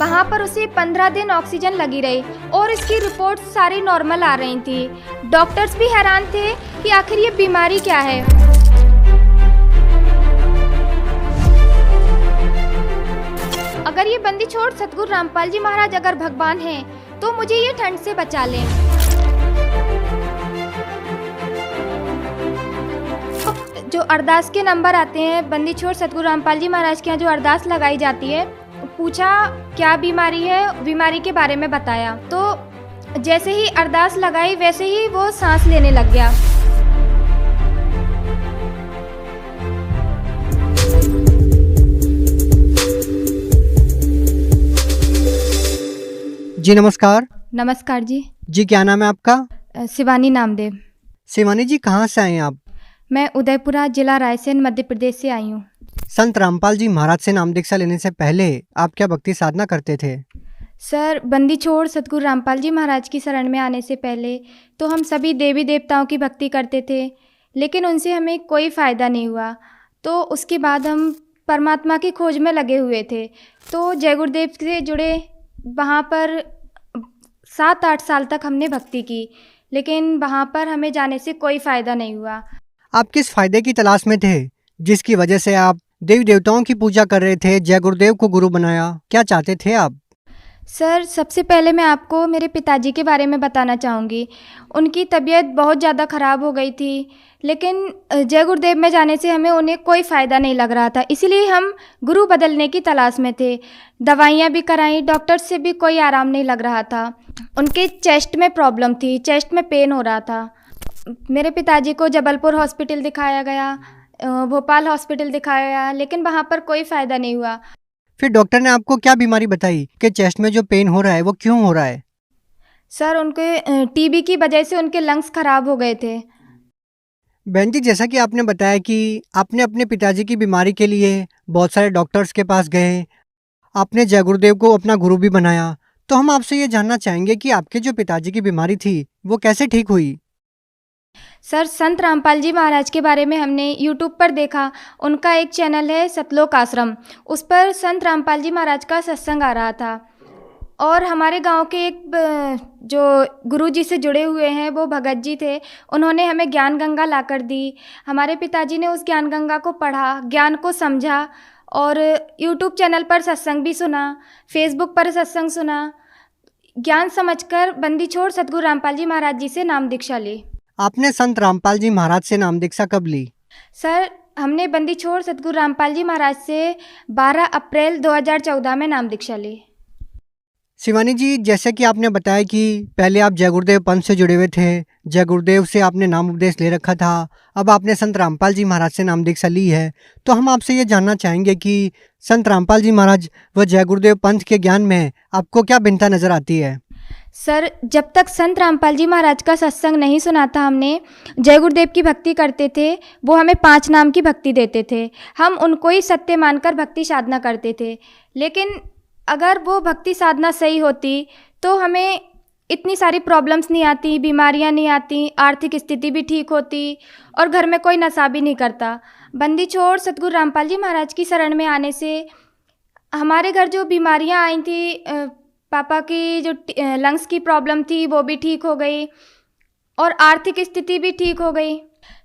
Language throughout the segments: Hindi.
वहाँ पर उसे 15 दिन ऑक्सीजन लगी रही और इसकी रिपोर्ट्स सारी नॉर्मल आ रही थी। डॉक्टर्स भी हैरान थे कि आखिर ये बीमारी क्या है। अगर ये बंदी छोड़ सतगुरु रामपाल जी महाराज अगर भगवान हैं, तो मुझे ये ठंड से बचा लें। जो अरदास के नंबर आते हैं, बंदी छोड़ सतगुरु रामपाल जी महाराज के यहाँ जो अरदास लगाई जाती है, पूछा क्या बीमारी है, बीमारी के बारे में बताया। तो जैसे ही अरदास लगाई वैसे ही वो सांस लेने लग गया। जी नमस्कार। नमस्कार जी। जी क्या नाम है आपका? शिवानी नामदेव। शिवानी जी कहाँ से आए हैं आप? मैं उदयपुरा जिला रायसेन मध्य प्रदेश से आई हूँ। संत रामपाल जी महाराज से नाम दीक्षा लेने से पहले आप क्या भक्ति साधना करते थे? सर, बंदी छोड़ सतगुरु रामपाल जी महाराज की शरण में आने से पहले तो हम सभी देवी देवताओं की भक्ति करते थे, लेकिन उनसे हमें कोई फ़ायदा नहीं हुआ। तो उसके बाद हम परमात्मा की खोज में लगे हुए थे। तो जय गुरुदेव से जुड़े वहाँ पर 7-8 साल तक हमने भक्ति की, लेकिन वहाँ पर हमें जाने से कोई फ़ायदा नहीं हुआ। आप किस फायदे की तलाश में थे जिसकी वजह से आप देवी देवताओं की पूजा कर रहे थे, जय गुरुदेव को गुरु बनाया? क्या चाहते थे आप? सर, सबसे पहले मैं आपको मेरे पिताजी के बारे में बताना चाहूँगी। उनकी तबीयत बहुत ज़्यादा ख़राब हो गई थी, लेकिन जय गुरुदेव में जाने से हमें उन्हें कोई फ़ायदा नहीं लग रहा था, इसीलिए हम गुरु बदलने की तलाश में थे। दवाइयाँ भी कराई, डॉक्टर से भी कोई आराम नहीं लग रहा था। उनके चेस्ट में प्रॉब्लम थी, चेस्ट में पेन हो रहा था। मेरे पिताजी को जबलपुर हॉस्पिटल दिखाया गया, भोपाल हॉस्पिटल दिखाया गया, लेकिन वहाँ पर कोई फ़ायदा नहीं हुआ। फिर डॉक्टर ने आपको क्या बीमारी बताई कि चेस्ट में जो पेन हो रहा है वो क्यों हो रहा है? सर, उनके टीबी की वजह से उनके लंग्स खराब हो गए थे। बहन जी, जैसा कि आपने बताया कि आपने अपने पिताजी की बीमारी के लिए बहुत सारे डॉक्टर्स के पास गए, आपने जय गुरुदेव को अपना गुरु भी बनाया, तो हम आपसे ये जानना चाहेंगे कि आपके जो पिताजी की बीमारी थी वो कैसे ठीक हुई? सर, संत रामपाल जी महाराज के बारे में हमने यूट्यूब पर देखा। उनका एक चैनल है सतलोक आश्रम, उस पर संत रामपाल जी महाराज का सत्संग आ रहा था। और हमारे गांव के एक जो गुरु जी से जुड़े हुए हैं वो भगत जी थे, उन्होंने हमें ज्ञान गंगा लाकर दी। हमारे पिताजी ने उस ज्ञान गंगा को पढ़ा, ज्ञान को समझा और यूट्यूब चैनल पर सत्संग भी सुना, फेसबुक पर सत्संग सुना। ज्ञान समझकर बंदी छोड़ सतगुरु रामपाल जी महाराज जी से नाम दीक्षा ली। आपने संत रामपाल जी महाराज से नाम दीक्षा कब ली? सर, हमने बंदी छोड़ सतगुरु रामपाल जी महाराज से 12 अप्रैल 2014 में नाम दीक्षा ली। शिवानी जी, जैसे कि आपने बताया कि पहले आप जय गुरुदेव पंथ से जुड़े हुए थे, जय गुरुदेव से आपने नाम उपदेश ले रखा था, अब आपने संत रामपाल जी महाराज से नाम दीक्षा ली है, तो हम आपसे ये जानना चाहेंगे कि संत रामपाल जी महाराज व जय गुरुदेव पंथ के ज्ञान में आपको क्या भिन्नता नजर आती है? सर, जब तक संत रामपाल जी महाराज का सत्संग नहीं सुना था, हमने जय गुरुदेव की भक्ति करते थे। वो हमें 5 नाम की भक्ति देते थे, हम उनको ही सत्य मानकर भक्ति साधना करते थे। लेकिन अगर वो भक्ति साधना सही होती तो हमें इतनी सारी प्रॉब्लम्स नहीं आती, बीमारियां नहीं आती, आर्थिक स्थिति भी ठीक होती और घर में कोई नशा भी नहीं करता। बंदी छोड़ सतगुरु रामपाल जी महाराज की शरण में आने से हमारे घर जो बीमारियां आई थी, पापा की जो लंग्स की प्रॉब्लम थी वो भी ठीक हो गई और आर्थिक स्थिति भी ठीक हो गई।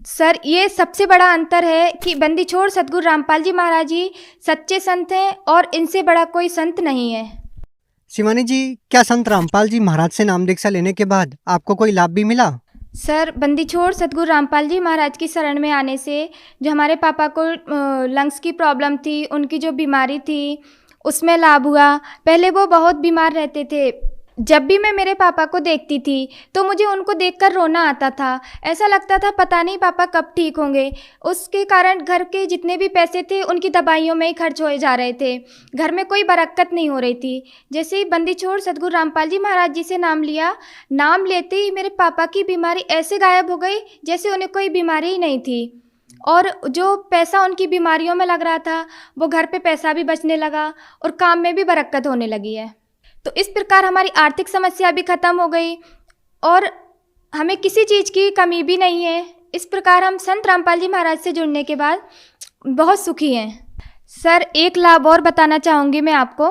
सर, ये सबसे बड़ा अंतर है कि बंदी छोड़ सतगुरु रामपाल जी महाराज जी सच्चे संत हैं और इनसे बड़ा कोई संत नहीं है। शिवानी जी, क्या संत रामपाल जी महाराज से नाम दीक्षा लेने के बाद आपको कोई लाभ भी मिला? सर, बंदी छोड़ सतगुरु रामपाल जी महाराज की शरण में आने से जो हमारे पापा को लंग्स की प्रॉब्लम थी, उनकी जो बीमारी थी, उसमें लाभ हुआ। पहले वो बहुत बीमार रहते थे। जब भी मैं मेरे पापा को देखती थी तो मुझे उनको देखकर रोना आता था। ऐसा लगता था पता नहीं पापा कब ठीक होंगे। उसके कारण घर के जितने भी पैसे थे उनकी दवाइयों में ही खर्च हो जा रहे थे, घर में कोई बरकत नहीं हो रही थी। जैसे ही बंदी छोड़ सतगुरु रामपाल जी महाराज जी से नाम लिया, नाम लेते ही मेरे पापा की बीमारी ऐसे गायब हो गई जैसे उन्हें कोई बीमारी ही नहीं थी। और जो पैसा उनकी बीमारियों में लग रहा था वो घर पे पैसा भी बचने लगा और काम में भी बरकत होने लगी है। तो इस प्रकार हमारी आर्थिक समस्या भी ख़त्म हो गई और हमें किसी चीज़ की कमी भी नहीं है। इस प्रकार हम संत रामपाल जी महाराज से जुड़ने के बाद बहुत सुखी हैं। सर, एक लाभ और बताना चाहूँगी मैं आपको।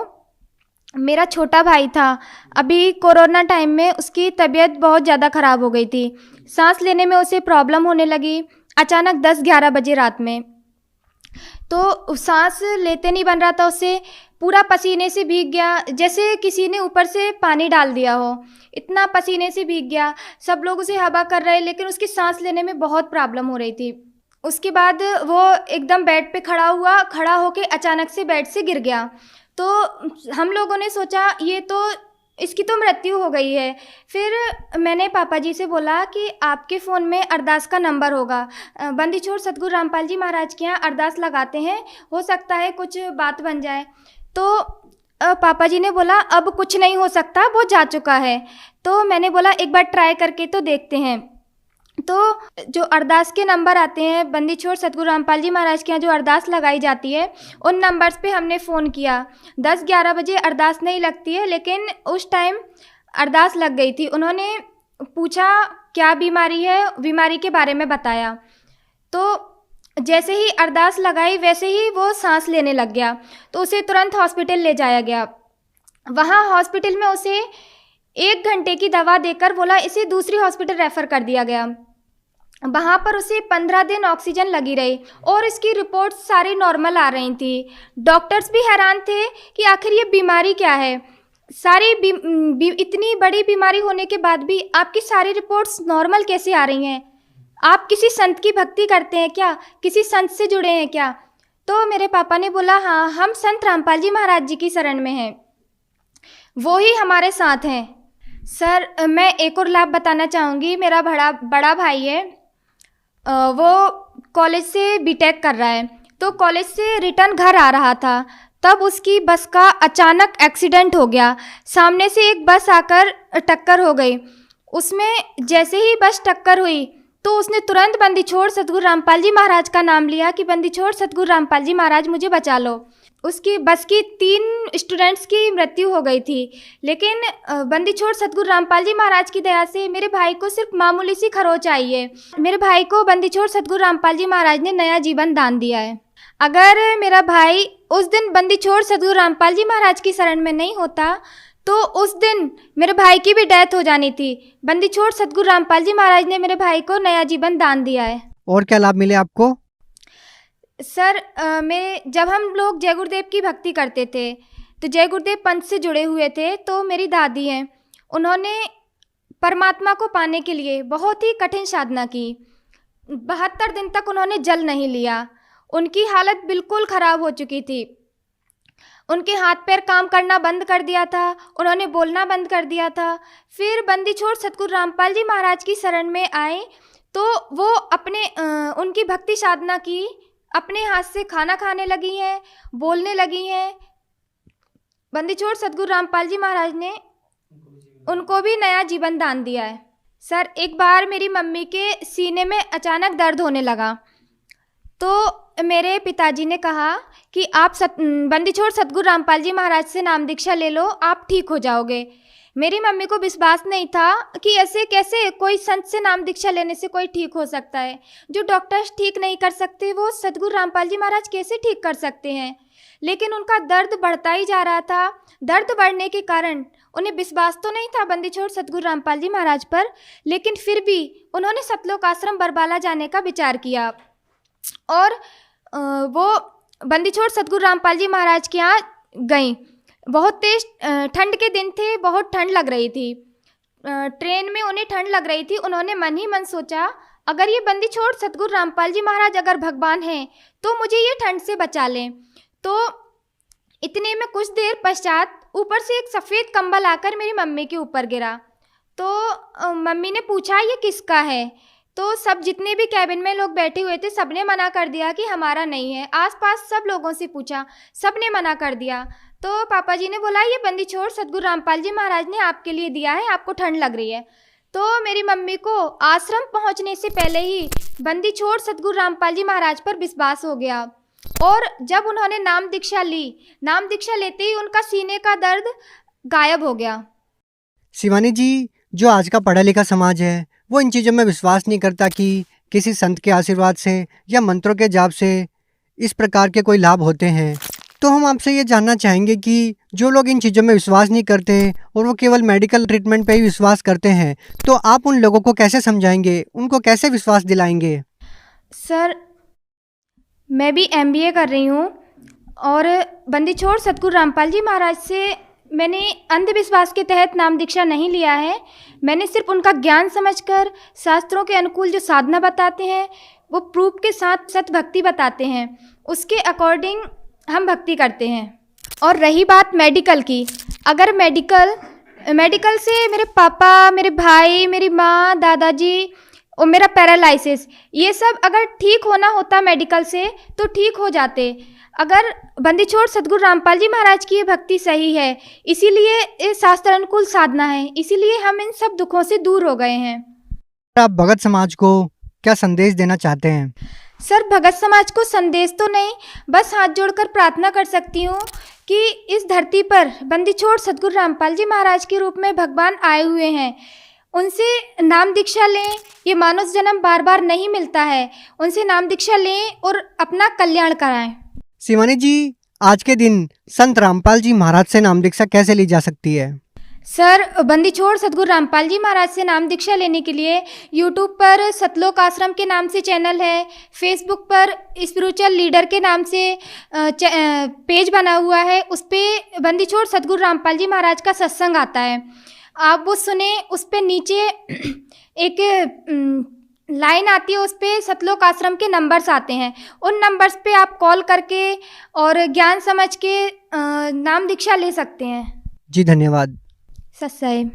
मेरा छोटा भाई था, अभी कोरोना टाइम में उसकी तबीयत बहुत ज़्यादा ख़राब हो गई थी। सांस लेने में उसे प्रॉब्लम होने लगी अचानक 10-11 बजे रात में। तो सांस लेते नहीं बन रहा था उससे, पूरा पसीने से भीग गया, जैसे किसी ने ऊपर से पानी डाल दिया हो, इतना पसीने से भीग गया। सब लोग उसे हवा कर रहे, लेकिन उसकी सांस लेने में बहुत प्रॉब्लम हो रही थी। उसके बाद वो एकदम बेड पे खड़ा हुआ, खड़ा होके अचानक से बेड से गिर गया। तो हम लोगों ने सोचा ये तो इसकी तो मृत्यु हो गई है। फिर मैंने पापा जी से बोला कि आपके फ़ोन में अरदास का नंबर होगा, बंदी छोड़ सतगुरु रामपाल जी महाराज के यहाँ अरदास लगाते हैं, हो सकता है कुछ बात बन जाए। तो पापा जी ने बोला अब कुछ नहीं हो सकता, वो जा चुका है। तो मैंने बोला एक बार ट्राई करके तो देखते हैं। तो जो अरदास के नंबर आते हैं, बंदी छोड़ सतगुरु रामपाल जी महाराज के यहाँ जो अरदास लगाई जाती है, उन नंबर्स पे हमने फ़ोन किया। 10-11 बजे अरदास नहीं लगती है, लेकिन उस टाइम अरदास लग गई थी। उन्होंने पूछा क्या बीमारी है, बीमारी के बारे में बताया। तो जैसे ही अरदास लगाई वैसे ही वो सांस लेने लग गया। तो उसे तुरंत हॉस्पिटल ले जाया गया। वहाँ हॉस्पिटल में उसे 1 घंटे की दवा देकर बोला इसे दूसरी हॉस्पिटल रेफ़र कर दिया गया। वहाँ पर उसे 15 दिन ऑक्सीजन लगी रही और इसकी रिपोर्ट्स सारी नॉर्मल आ रही थी। डॉक्टर्स भी हैरान थे कि आखिर ये बीमारी क्या है, सारी इतनी बड़ी बीमारी होने के बाद भी आपकी सारी रिपोर्ट्स नॉर्मल कैसे आ रही हैं? आप किसी संत की भक्ति करते हैं क्या, किसी संत से जुड़े हैं क्या? तो मेरे पापा ने बोला हाँ, हम संत रामपाल जी महाराज जी की शरण में हैं, वो ही हमारे साथ हैं। सर मैं एक और लाभ बताना चाहूँगी। मेरा बड़ा भाई है, वो कॉलेज से बीटेक कर रहा है। तो कॉलेज से रिटर्न घर आ रहा था, तब उसकी बस का अचानक एक्सीडेंट हो गया। सामने से एक बस आकर टक्कर हो गई। उसमें जैसे ही बस टक्कर हुई तो उसने तुरंत बंदी छोड़ सतगुरु रामपाल जी महाराज का नाम लिया कि बंदी छोड़ सतगुरु रामपाल जी महाराज मुझे बचा लो। उसकी बस की 3 स्टूडेंट्स की मृत्यु हो गई थी, लेकिन बंदी छोड़ सतगुरु रामपाल जी महाराज की दया से मेरे भाई को सिर्फ मामूली सी खरोच आई है। मेरे भाई को बंदी छोड़ सतगुरु रामपाल जी महाराज ने नया जीवन दान दिया है। अगर मेरा भाई उस दिन बंदी छोड़ सतगुरु रामपाल जी महाराज की शरण में नहीं होता तो उस दिन मेरे भाई की भी डेथ हो जानी थी। बंदी छोड़ सतगुरु रामपाल जी महाराज ने मेरे भाई को नया जीवन दान दिया है। और क्या लाभ मिले आपको? सर जब हम लोग जय गुरुदेव की भक्ति करते थे तो जय गुरुदेव पंथ से जुड़े हुए थे। तो मेरी दादी हैं, उन्होंने परमात्मा को पाने के लिए बहुत ही कठिन साधना की। 72 दिन तक उन्होंने जल नहीं लिया। उनकी हालत बिल्कुल ख़राब हो चुकी थी। उनके हाथ पैर काम करना बंद कर दिया था, उन्होंने बोलना बंद कर दिया था। फिर बंदी छोड़ सतगुरु रामपाल जी महाराज की शरण में आए तो वो अपने उनकी भक्ति साधना की, अपने हाथ से खाना खाने लगी हैं, बोलने लगी हैं। बंदी छोड़ सतगुरु रामपाल जी महाराज ने उनको भी नया जीवन दान दिया है। सर एक बार मेरी मम्मी के सीने में अचानक दर्द होने लगा, तो मेरे पिताजी ने कहा कि आप बंदी छोड़ सतगुरु रामपाल जी महाराज से नाम दीक्षा ले लो, आप ठीक हो जाओगे। मेरी मम्मी को विश्वास नहीं था कि ऐसे कैसे कोई संत से नाम दीक्षा लेने से कोई ठीक हो सकता है। जो डॉक्टर्स ठीक नहीं कर सकते वो सतगुरु रामपाल जी महाराज कैसे ठीक कर सकते हैं। लेकिन उनका दर्द बढ़ता ही जा रहा था। दर्द बढ़ने के कारण उन्हें विश्वास तो नहीं था बंदी छोड़ सतगुरु रामपाल जी महाराज पर, लेकिन फिर भी उन्होंने सतलोक आश्रम बरबाला जाने का विचार किया और वो बंदी छोड़ सतगुरु रामपाल जी महाराज के यहाँ गई। बहुत तेज ठंड के दिन थे, बहुत ठंड लग रही थी। ट्रेन में उन्हें ठंड लग रही थी। उन्होंने मन ही मन सोचा अगर ये बंदी छोड़ सतगुरु रामपाल जी महाराज अगर भगवान हैं तो मुझे ये ठंड से बचा लें। तो इतने में कुछ देर पश्चात ऊपर से एक सफ़ेद कंबल आकर मेरी मम्मी के ऊपर गिरा। तो मम्मी ने पूछा ये किसका है। तो सब जितने भी कैबिन में लोग बैठे हुए थे सबने मना कर दिया कि हमारा नहीं है। आसपास सब लोगों से पूछा, सबने मना कर दिया। तो पापा जी ने बोला ये बंदी छोड़ सतगुरु रामपाल जी महाराज ने आपके लिए दिया है, आपको ठंड लग रही है। तो मेरी मम्मी को आश्रम पहुंचने से पहले ही बंदी छोड़ सतगुरु रामपाल जी महाराज पर विश्वास हो गया और जब उन्होंने नाम दीक्षा ली, नाम दीक्षा लेते ही उनका सीने का दर्द गायब हो गया। शिवानी जी, जो आज का पढ़ा लिखा समाज है वो इन चीज़ों में विश्वास नहीं करता कि किसी संत के आशीर्वाद से या मंत्रों के जाप से इस प्रकार के कोई लाभ होते हैं, तो हम आपसे ये जानना चाहेंगे कि जो लोग इन चीज़ों में विश्वास नहीं करते और वो केवल मेडिकल ट्रीटमेंट पे ही विश्वास करते हैं, तो आप उन लोगों को कैसे समझाएंगे, उनको कैसे विश्वास दिलाएंगे? सर, मैं भी एमबीए कर रही हूँ और बंदी छोड़ सतगुरु रामपाल जी महाराज से मैंने अंधविश्वास के तहत नाम दीक्षा नहीं लिया है। मैंने सिर्फ उनका ज्ञान समझकर शास्त्रों के अनुकूल जो साधना बताते हैं वो प्रूफ के साथ सत भक्ति बताते हैं, उसके अकॉर्डिंग हम भक्ति करते हैं। और रही बात मेडिकल की, अगर मेडिकल से मेरे पापा, मेरे भाई, मेरी माँ, दादाजी और मेरा पैरालिसिस, ये सब अगर ठीक होना होता मेडिकल से तो ठीक हो जाते। अगर बंदी छोड़ सतगुरु रामपाल जी महाराज की ये भक्ति सही है, इसीलिए ये शास्त्र अनुकूल साधना है, इसीलिए हम इन सब दुखों से दूर हो गए हैं। आप भगत समाज को क्या संदेश देना चाहते हैं? सर, भगत समाज को संदेश तो नहीं, बस हाथ जोड़कर प्रार्थना कर सकती हूँ कि इस धरती पर बंदी छोड़ सतगुरु रामपाल जी महाराज के रूप में भगवान आए हुए हैं, उनसे नाम दीक्षा लें। ये मानव जन्म बार बार नहीं मिलता है, उनसे नाम दीक्षा लें और अपना कल्याण कराएं। शिवानी जी, आज के दिन संत रामपाल जी महाराज से नाम दीक्षा कैसे ली जा सकती है? सर, बंदी छोड़ सतगुरु रामपाल जी महाराज से नाम दीक्षा लेने के लिए यूट्यूब पर सतलोक आश्रम के नाम से चैनल है, फेसबुक पर स्पिरिचुअल लीडर के नाम से पेज बना हुआ है, उस पर बंदी छोड़ सतगुरु रामपाल जी महाराज का सत्संग आता है, आप वो सुने। उस पर नीचे एक लाइन आती है, उस पर सतलोक आश्रम के नंबर्स आते हैं, उन नंबर्स पे आप कॉल करके और ज्ञान समझ के नाम दीक्षा ले सकते हैं। जी धन्यवाद। सत्संग।